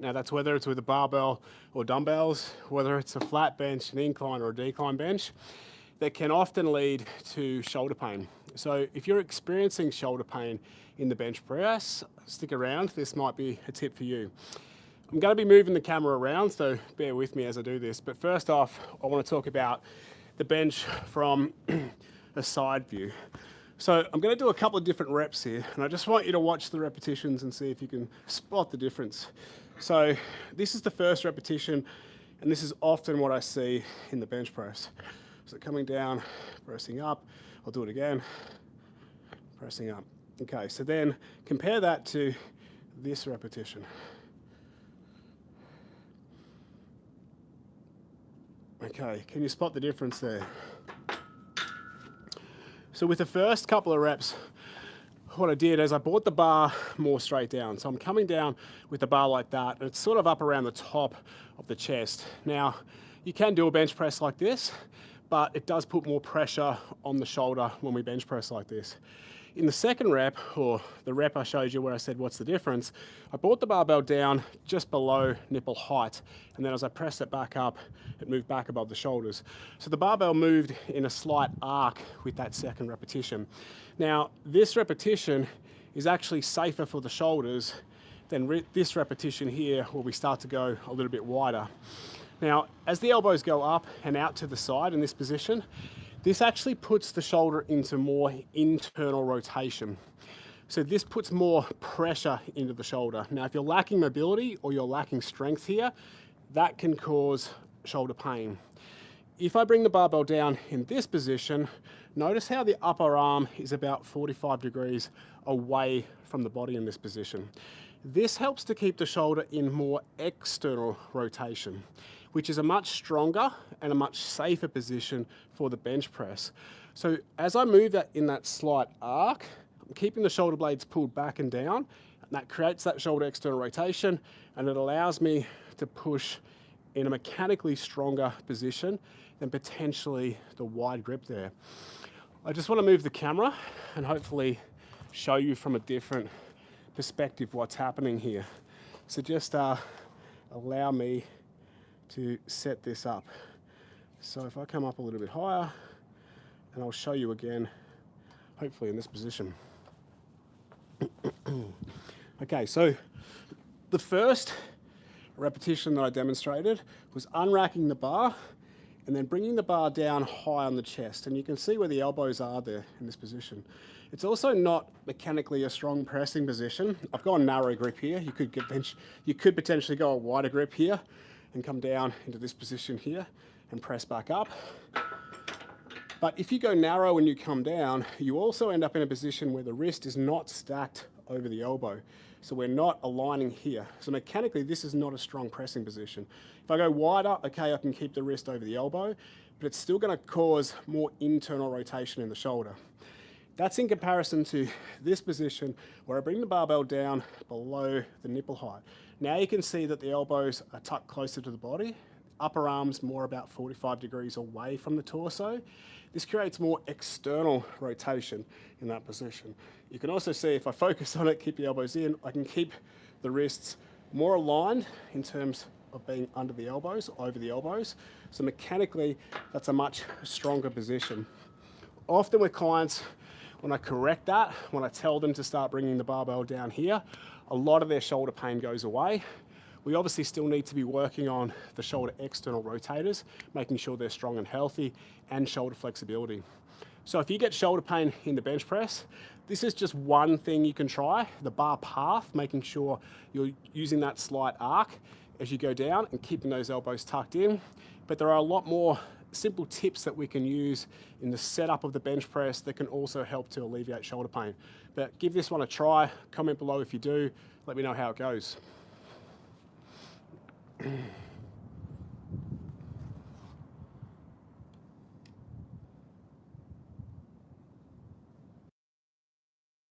Now that's whether it's with a barbell or dumbbells, whether it's a flat bench, an incline or a decline bench, that can often lead to shoulder pain. So if you're experiencing shoulder pain in the bench press, stick around, this might be a tip for you. I'm going to be moving the camera around, so bear with me as I do this. But first off, I want to talk about the bench from a side view. So I'm going to do a couple of different reps here, and I just want you to watch the repetitions and see if you can spot the difference. So this is the first repetition, and this is often what I see in the bench press. So coming down, pressing up, I'll do it again, pressing up. Okay, so then compare that to this repetition. Okay, can you spot the difference there? So with the first couple of reps, what I did is I brought the bar more straight down. So I'm coming down with the bar like that, and it's sort of up around the top of the chest. Now, you can do a bench press like this, but it does put more pressure on the shoulder when we bench press like this. In the second rep, or the rep I showed you where I said what's the difference, I brought the barbell down just below nipple height, and then as I pressed it back up, it moved back above the shoulders. So the barbell moved in a slight arc with that second repetition. Now, this repetition is actually safer for the shoulders than this repetition here, where we start to go a little bit wider. Now, as the elbows go up and out to the side in this position, this actually puts the shoulder into more internal rotation. So this puts more pressure into the shoulder. Now, if you're lacking mobility or you're lacking strength here, that can cause shoulder pain. If I bring the barbell down in this position, notice how the upper arm is about 45 degrees away from the body in this position. This helps to keep the shoulder in more external rotation, which is a much stronger and a much safer position for the bench press. So as I move that in that slight arc, I'm keeping the shoulder blades pulled back and down, and that creates that shoulder external rotation, and it allows me to push in a mechanically stronger position than potentially the wide grip there. I just want to move the camera and hopefully show you from a different perspective what's happening here. So just allow me to set this up. So if I come up a little bit higher, and I'll show you again, hopefully in this position. Okay, so the first repetition that I demonstrated was unracking the bar and then bringing the bar down high on the chest. And you can see where the elbows are there in this position. It's also not mechanically a strong pressing position. I've got a narrow grip here. You could potentially go a wider grip here and come down into this position here and press back up. But if you go narrow and you come down, you also end up in a position where the wrist is not stacked over the elbow. So we're not aligning here. So mechanically, this is not a strong pressing position. If I go wider, okay, I can keep the wrist over the elbow, but it's still gonna cause more internal rotation in the shoulder. That's in comparison to this position where I bring the barbell down below the nipple height. Now you can see that the elbows are tucked closer to the body, upper arms more about 45 degrees away from the torso. This creates more external rotation in that position. You can also see if I focus on it, keep the elbows in, I can keep the wrists more aligned in terms of being under the elbows, over the elbows. So mechanically, that's a much stronger position. Often with clients, when I correct that, when I tell them to start bringing the barbell down here, a lot of their shoulder pain goes away. We obviously still need to be working on the shoulder external rotators, making sure they're strong and healthy, and shoulder flexibility. So if you get shoulder pain in the bench press, this is just one thing you can try, the bar path, making sure you're using that slight arc as you go down and keeping those elbows tucked in. But there are a lot more simple tips that we can use in the setup of the bench press that can also help to alleviate shoulder pain. But give this one a try, comment below if you do, let me know how it goes.